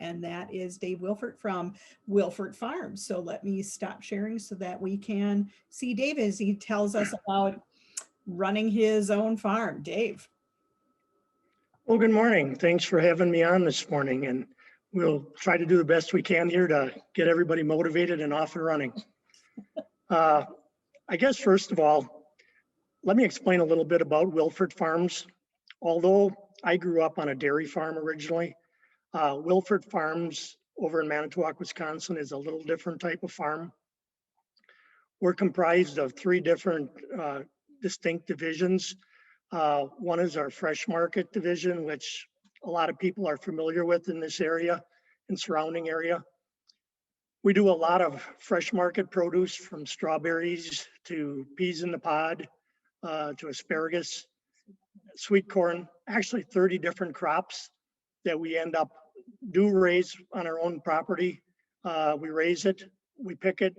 and that is Dave Wilfert from Wilfert Farms. So let me stop sharing so that we can see Dave as he tells us about running his own farm. Dave. Well, good morning. Thanks for having me on this morning, and we'll try to do the best we can here to get everybody motivated and off and running. I guess first of all, let me explain a little bit about Wilfert Farms. Although I grew up on a dairy farm originally, Wilfert Farms over in Manitowoc, Wisconsin is a little different type of farm. We're comprised of three different distinct divisions. One is our fresh market division, which a lot of people are familiar with in this area and surrounding area. We do a lot of fresh market produce, from strawberries to peas in the pod, to asparagus, sweet corn, actually 30 different crops that we do raise on our own property. We raise it, we pick it,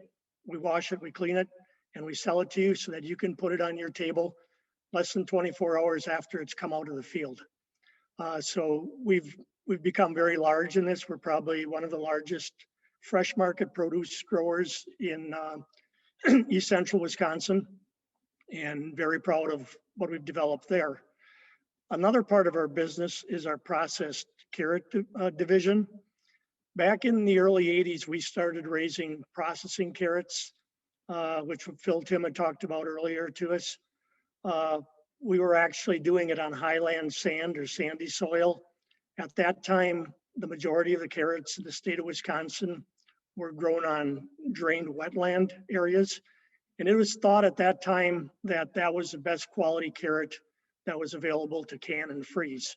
we wash it, we clean it, and we sell it to you so that you can put it on your table less than 24 hours after it's come out of the field. So we've become very large in this. We're probably one of the largest fresh market produce growers in East Central Wisconsin, and very proud of what we've developed there. Another part of our business is our processed carrot division. Back in the early 80s, we started raising processing carrots, which Phil Tim had talked about earlier to us. We were actually doing it on highland sand or sandy soil. At that time, the majority of the carrots in the state of Wisconsin were grown on drained wetland areas. And it was thought at that time that that was the best quality carrot that was available to can and freeze.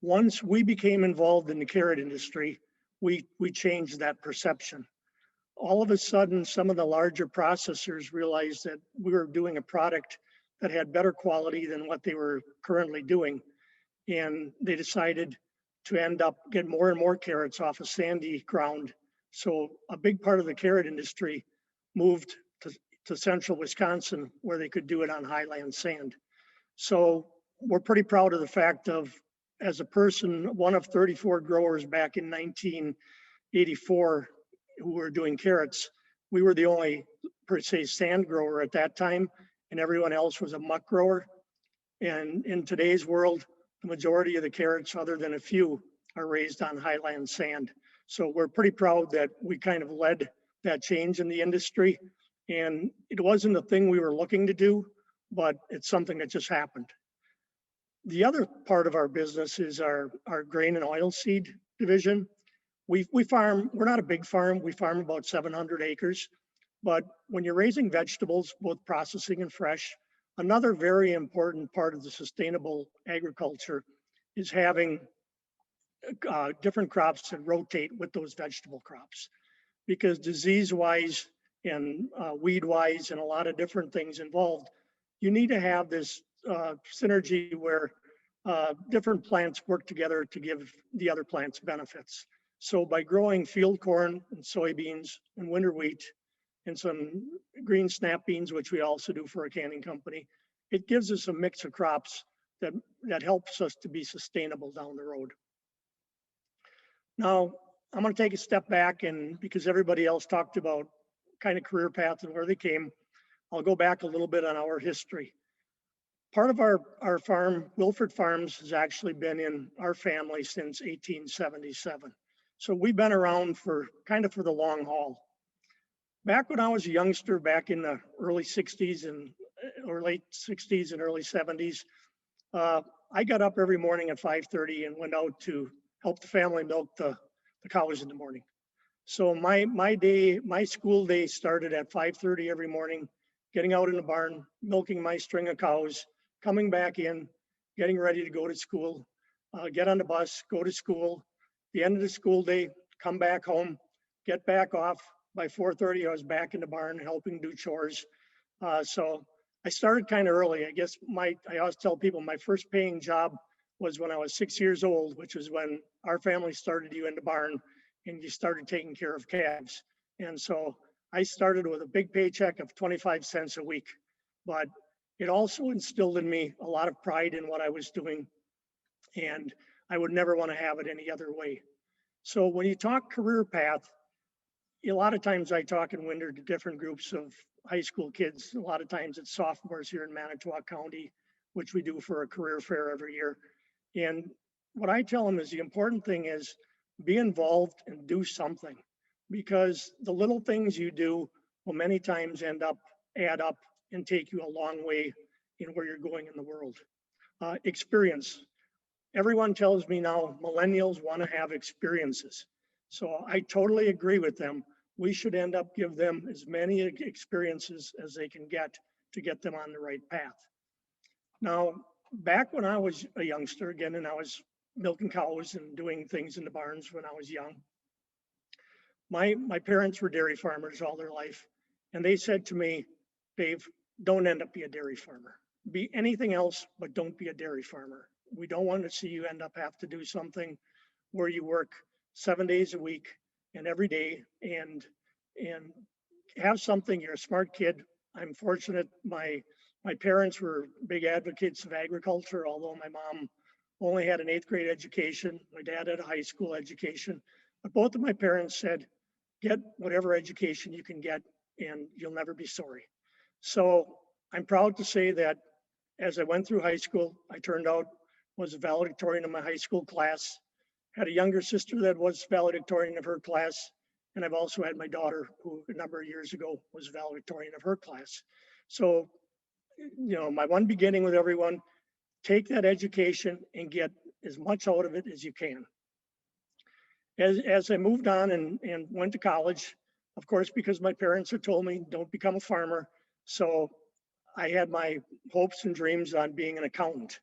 Once we became involved in the carrot industry, we changed that perception. All of a sudden, some of the larger processors realized that we were doing a product that had better quality than what they were currently doing. And they decided to get more and more carrots off of sandy ground. So a big part of the carrot industry moved to central Wisconsin, where they could do it on highland sand. So we're pretty proud of the fact of, as a person, one of 34 growers back in 1984 who were doing carrots, we were the only, per se, sand grower at that time, and everyone else was a muck grower. And in today's world, the majority of the carrots, other than a few, are raised on highland sand. So we're pretty proud that we kind of led that change in the industry. And it wasn't a thing we were looking to do, but it's something that just happened. The other part of our business is our grain and oilseed division. We farm, we're not a big farm, we farm about 700 acres. But when you're raising vegetables, both processing and fresh, another very important part of the sustainable agriculture is having different crops that rotate with those vegetable crops. Because disease-wise and weed-wise and a lot of different things involved, you need to have this synergy where different plants work together to give the other plants benefits. So by growing field corn and soybeans and winter wheat and some green snap beans, which we also do for a canning company, it gives us a mix of crops that helps us to be sustainable down the road. Now, I'm going to take a step back, and because everybody else talked about kind of career paths and where they came, I'll go back a little bit on our history. Part of our farm, Wilfert Farms, has actually been in our family since 1877. So we've been around for the long haul. Back when I was a youngster, back in the early 60s or late 60s and early 70s, I got up every morning at 5:30 and went out to help the family milk the cows in the morning. So my school day started at 5:30 every morning, getting out in the barn, milking my string of cows, coming back in, getting ready to go to school, get on the bus, go to school. The end of the school day, come back home, get back off. By 4:30, I was back in the barn helping do chores. So I started kind of early. I guess I always tell people my first paying job was when I was 6 years old, which was when our family started you in the barn and you started taking care of calves. And so I started with a big paycheck of 25 cents a week, but it also instilled in me a lot of pride in what I was doing, and I would never want to have it any other way. So when you talk career path, a lot of times I talk in winter to different groups of high school kids. A lot of times it's sophomores here in Manitowoc County, which we do for a career fair every year. And what I tell them is the important thing is be involved and do something, because the little things you do will many times add up and take you a long way in where you're going in the world. Experience. Everyone tells me now millennials want to have experiences. So I totally agree with them. We should end up give them as many experiences as they can get to get them on the right path. Now, back when I was a youngster again, and I was milking cows and doing things in the barns when I was young, my parents were dairy farmers all their life. And they said to me, Dave, don't end up be a dairy farmer. Be anything else, but don't be a dairy farmer. We don't want to see you end up have to do something where you work 7 days a week and every day and have something. You're a smart kid. I'm fortunate. My parents were big advocates of agriculture, although my mom only had an 8th grade education. My dad had a high school education. But both of my parents said, get whatever education you can get and you'll never be sorry. So I'm proud to say that as I went through high school, I turned out, was a valedictorian in my high school class, had a younger sister that was valedictorian of her class, and I've also had my daughter who a number of years ago was valedictorian of her class. So, you know, my one beginning with everyone, take that education and get as much out of it as you can. As I moved on and went to college, of course, because my parents had told me, don't become a farmer. So I had my hopes and dreams on being an accountant.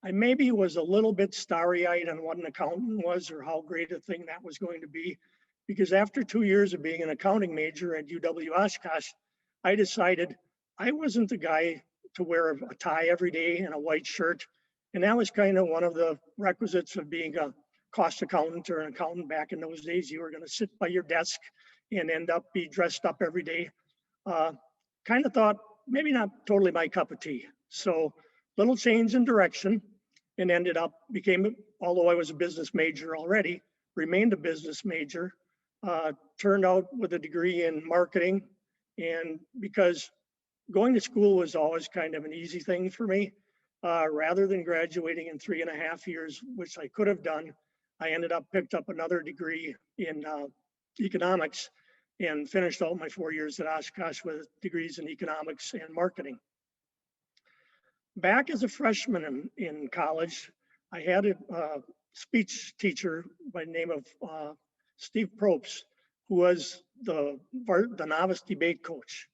I maybe was a little bit starry-eyed on what an accountant was or how great a thing that was going to be, because after 2 years of being an accounting major at UW-Oshkosh, I decided I wasn't the guy to wear a tie every day and a white shirt. And that was kind of one of the requisites of being a cost accountant or an accountant back in those days. You were going to sit by your desk and end up be dressed up every day. Kind of thought maybe not totally my cup of tea. So little change in direction and ended up although I was a business major already, remained a business major, turned out with a degree in marketing. And because going to school was always kind of an easy thing for me, rather than graduating in 3.5 years, which I could have done, I picked up another degree in economics and finished out my 4 years at Oshkosh with degrees in economics and marketing. Back as a freshman in college, I had a speech teacher by the name of Steve Probst, who was the novice debate coach.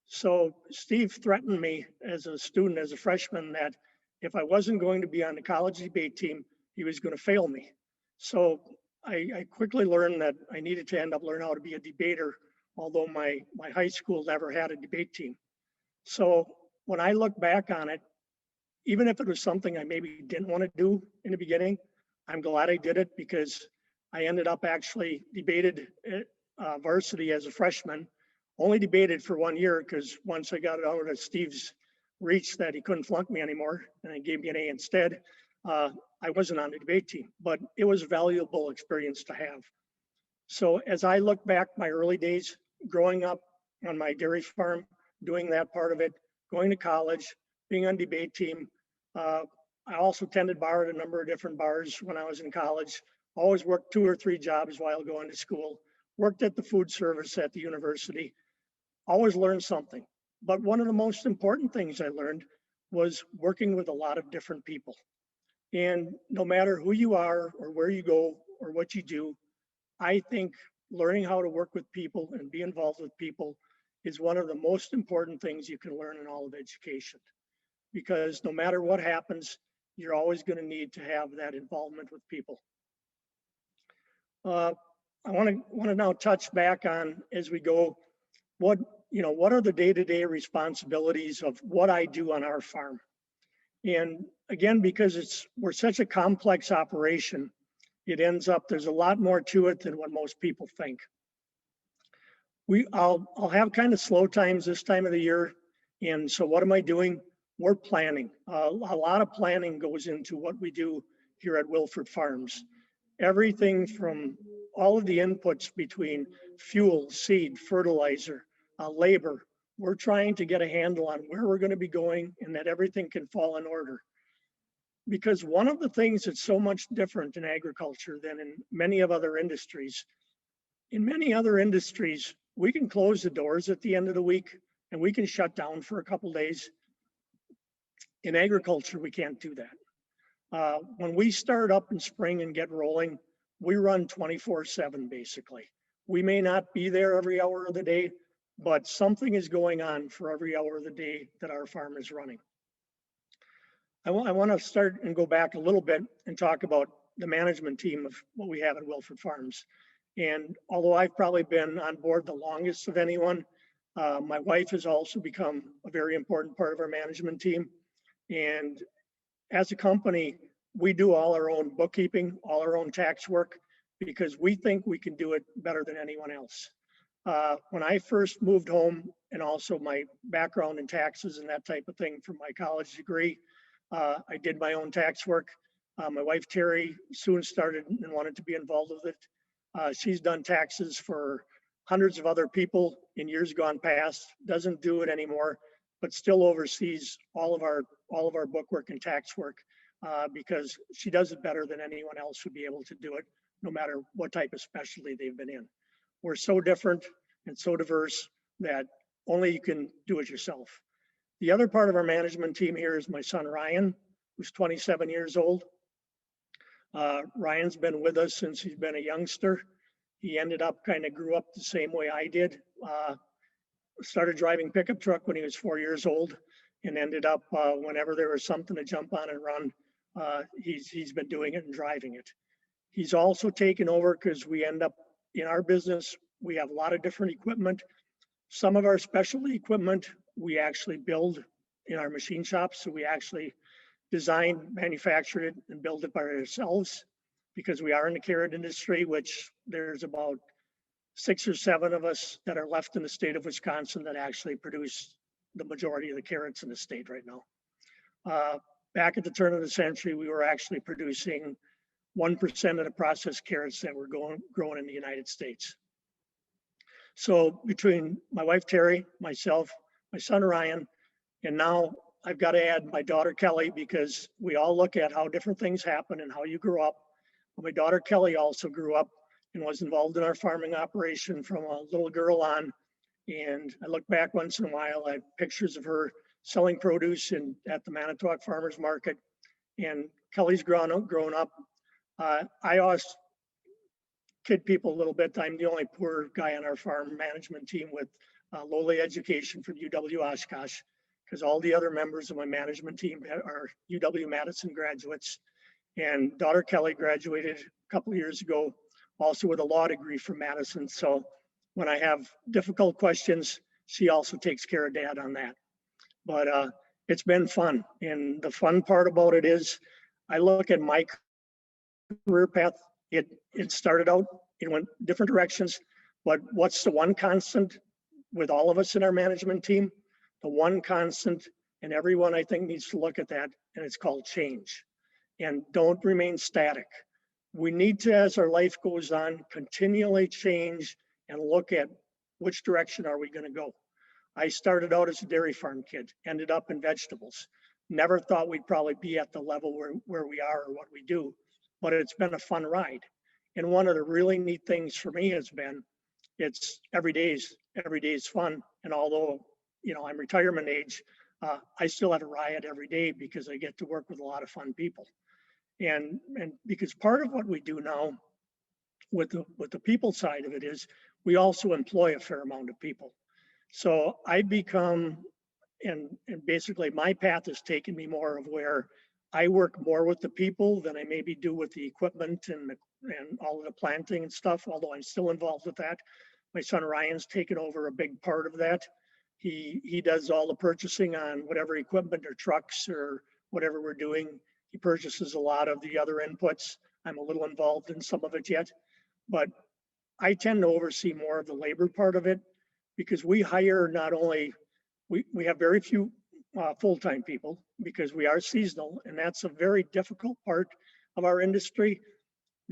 So Steve threatened me as a student, as a freshman, that if I wasn't going to be on the college debate team, he was going to fail me. So I quickly learned that I needed to end up learning how to be a debater, although my high school never had a debate team. So when I look back on it, even if it was something I maybe didn't want to do in the beginning, I'm glad I did it, because I ended up actually debated varsity as a freshman. Only debated for 1 year, because once I got it out of Steve's reach that he couldn't flunk me anymore and he gave me an A instead, I wasn't on the debate team, but it was a valuable experience to have. So as I look back my early days growing up on my dairy farm, doing that part of it, going to college, being on debate team, I also tended bar at a number of different bars when I was in college. Always worked 2 or 3 jobs while going to school. Worked at the food service at the university. Always learned something. But one of the most important things I learned was working with a lot of different people. And no matter who you are or where you go or what you do, I think learning how to work with people and be involved with people is one of the most important things you can learn in all of education. Because no matter what happens, you're always going to need to have that involvement with people. I want to now touch back on, as we go, what are the day-to-day responsibilities of what I do on our farm. And again, because we're such a complex operation, there's a lot more to it than what most people think. I'll have kind of slow times this time of the year. And so what am I doing? We're planning. A lot of planning goes into what we do here at Wilfert Farms. everything from all of the inputs between fuel, seed, fertilizer, labor. We're trying to get a handle on where we're going to be going and that everything can fall in order. Because one of the things that's so much different in agriculture than in many of other industries, in many other industries, we can close the doors at the end of the week and we can shut down for a couple days. In agriculture, we can't do that. When we start up in spring and get rolling, we run 24/7 basically. We may not be there every hour of the day, but something is going on for every hour of the day that our farm is running. I want to start and go back a little bit and talk about the management team of what we have at Wilfert Farms. And although I've probably been on board the longest of anyone, my wife has also become a very important part of our management team. And as a company, we do all our own bookkeeping, all our own tax work, because we think we can do it better than anyone else. When I first moved home, and also my background in taxes and that type of thing from my college degree, I did my own tax work. My wife, Terry, soon started and wanted to be involved with it. She's done taxes for hundreds of other people in years gone past, doesn't do it anymore, but still oversees all of our bookwork and tax work because she does it better than anyone else would be able to do it, no matter what type of specialty they've been in. We're so different and so diverse that only you can do it yourself. The other part of our management team here is my son, Ryan, who's 27 years old. Ryan's been with us since he's been a youngster. He ended up grew up the same way I did. Started driving pickup truck when he was 4 years old and ended up whenever there was something to jump on and run, he's been doing it and driving it. He's also taken over because we end up in our business, we have a lot of different equipment. Some of our specialty equipment we actually build in our machine shops. So we actually design, manufacture it, and build it by ourselves because we are in the carrot industry, which there's about 6 or 7 of us that are left in the state of Wisconsin that actually produce the majority of the carrots in the state right now. Back at the turn of the century, we were actually producing 1% of the processed carrots that were grown in the United States. So between my wife, Terry, myself, my son, Ryan, and now I've got to add my daughter, Kelly, because we all look at how different things happen and how you grew up. But my daughter, Kelly, also grew up and was involved in our farming operation from a little girl on. And I look back once in a while, I have pictures of her selling produce at the Manitowoc Farmers Market. And Kelly's grown up. I always kid people a little bit. I'm the only poor guy on our farm management team with lowly education from UW Oshkosh, because all the other members of my management team are UW-Madison graduates. And daughter Kelly graduated a couple of years ago, also with a law degree from Madison. So when I have difficult questions, she also takes care of dad on that. But it's been fun. And the fun part about it is I look at my career path. It started out, it went different directions, but what's the one constant with all of us in our management team? The one constant, and everyone I think needs to look at that, and it's called change. And don't remain static. We need to, as our life goes on, continually change and look at which direction are we going to go. I started out as a dairy farm kid, ended up in vegetables. Never thought we'd probably be at the level where we are or what we do, but it's been a fun ride. And one of the really neat things for me has been, it's every day is fun. And although, I'm retirement age, I still have a riot every day because I get to work with a lot of fun people. And because part of what we do now with the people side of it is we also employ a fair amount of people. So I become, and basically my path has taken me more of where I work more with the people than I maybe do with the equipment and all of the planting and stuff, although I'm still involved with that. My son Ryan's taken over a big part of that. He does all the purchasing on whatever equipment or trucks or whatever we're doing. He purchases a lot of the other inputs. I'm a little involved in some of it yet, but I tend to oversee more of the labor part of it because we hire not only, we have very few full-time people because we are seasonal, and that's a very difficult part of our industry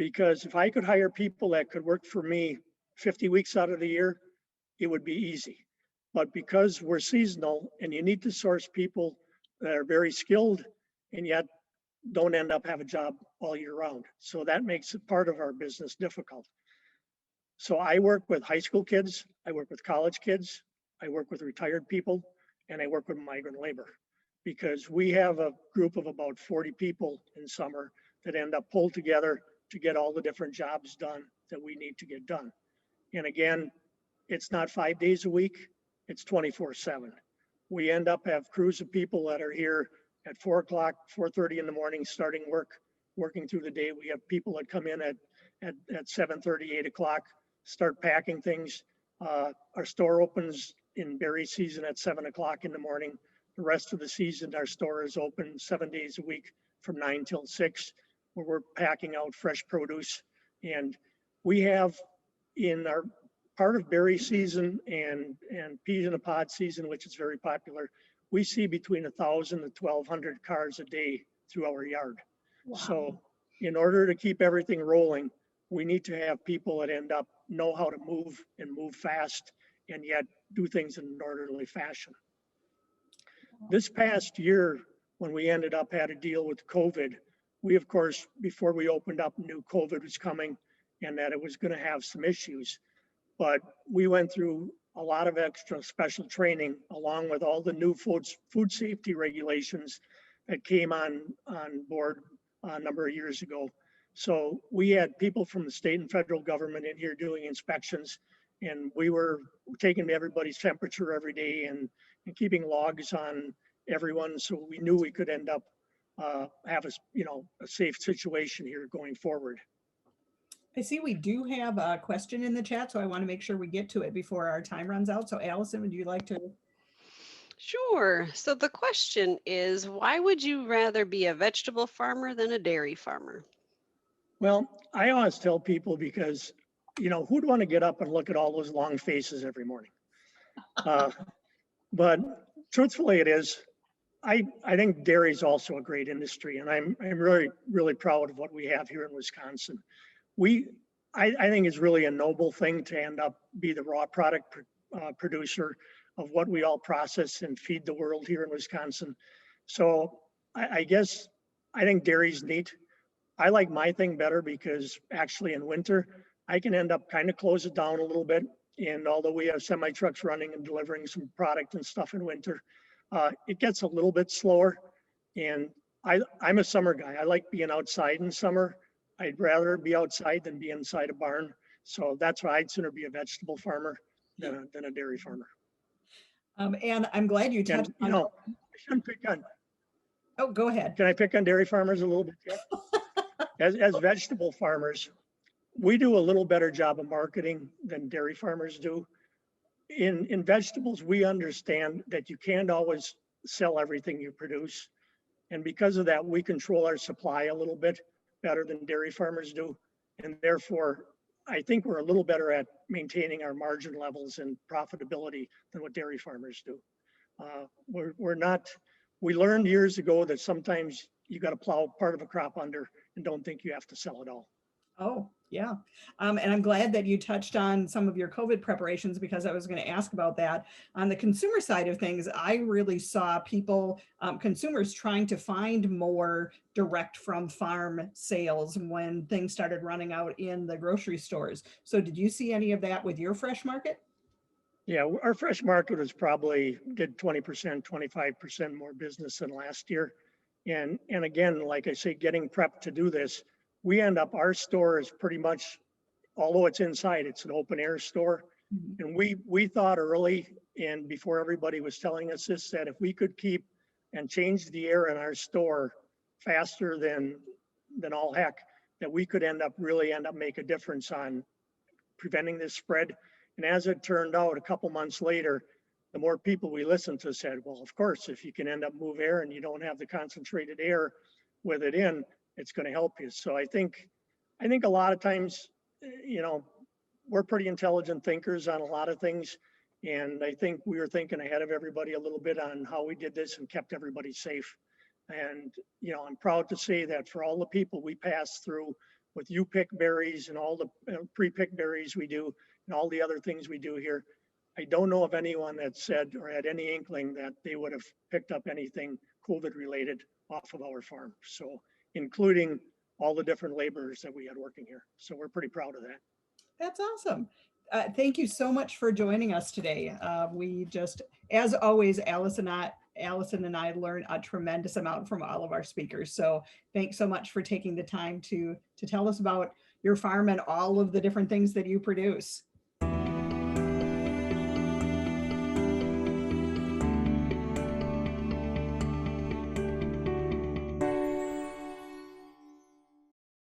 because if I could hire people that could work for me 50 weeks out of the year, it would be easy. But because we're seasonal and you need to source people that are very skilled and yet don't end up have a job all year round. So that makes it part of our business difficult. So I work with high school kids, I work with college kids, I work with retired people, and I work with migrant labor because we have a group of about 40 people in summer that end up pulled together to get all the different jobs done that we need to get done. And again, it's not 5 days a week, it's 24/7. We end up have crews of people that are here at 4 o'clock, 4:30 in the morning, starting working through the day. We have people that come in at 7:30, 8 o'clock, start packing things. Our store opens in berry season at 7 o'clock in the morning. The rest of the season, our store is open 7 days a week from 9 till 6, where we're packing out fresh produce. And we have in our part of berry season and peas in a pod season, which is very popular, we see between 1,000 and 1,200 cars a day through our yard. Wow. So in order to keep everything rolling, we need to have people that end up know how to move and move fast and yet do things in an orderly fashion. This past year, when we ended up had to deal with COVID, we, of course, before we opened up, knew COVID was coming and that it was going to have some issues. But we went through a lot of extra special training along with all the new food safety regulations that came on board a number of years ago. So we had people from the state and federal government in here doing inspections, and we were taking everybody's temperature every day and keeping logs on everyone, so we knew we could end up have a safe situation here going forward. I see we do have a question in the chat, so I want to make sure we get to it before our time runs out. So Allison, would you like to? Sure. So the question is, why would you rather be a vegetable farmer than a dairy farmer? Well, I always tell people because, who'd want to get up and look at all those long faces every morning? But truthfully, it is. I think dairy is also a great industry, and I'm really, really proud of what we have here in Wisconsin. I think it's really a noble thing to end up be the raw product producer of what we all process and feed the world here in Wisconsin. So I guess I think dairy's neat. I like my thing better because actually in winter, I can end up kind of close it down a little bit. And although we have semi trucks running and delivering some product and stuff in winter, it gets a little bit slower. And I'm a summer guy. I like being outside in summer. I'd rather be outside than be inside a barn. So that's why I'd sooner be a vegetable farmer than a dairy farmer. And I'm glad you touched on. I shouldn't pick on. Oh, go ahead. Can I pick on dairy farmers a little bit? As vegetable farmers, we do a little better job of marketing than dairy farmers do. In vegetables, we understand that you can't always sell everything you produce. And because of that, we control our supply a little bit better than dairy farmers do. And therefore, I think we're a little better at maintaining our margin levels and profitability than what dairy farmers do. We learned years ago that sometimes you got to plow part of a crop under and don't think you have to sell it all. Oh, yeah. And I'm glad that you touched on some of your COVID preparations because I was going to ask about that. On the consumer side of things, I really saw people, consumers trying to find more direct from farm sales when things started running out in the grocery stores. So did you see any of that with your fresh market? Yeah, our fresh market was probably did 20%, 25% more business than last year. And again, like I say, getting prepped to do this, we end up, our store is pretty much, although it's inside, it's an open air store. Mm-hmm. And we thought early and before everybody was telling us this, that if we could keep and change the air in our store faster than all heck, that we could really end up make a difference on preventing this spread. And as it turned out, a couple months later, the more people we listened to said, well, of course, if you can end up move air and you don't have the concentrated air with it in, it's going to help you. So I think a lot of times, we're pretty intelligent thinkers on a lot of things. And I think we were thinking ahead of everybody a little bit on how we did this and kept everybody safe. And, I'm proud to say that for all the people we passed through with you pick berries and all the pre-picked berries we do and all the other things we do here, I don't know of anyone that said or had any inkling that they would have picked up anything COVID related off of our farm. So including all the different laborers that we had working here. So we're pretty proud of that. That's awesome. Thank you so much for joining us today. We just, as always, Allison and I learn a tremendous amount from all of our speakers. So thanks so much for taking the time to tell us about your farm and all of the different things that you produce.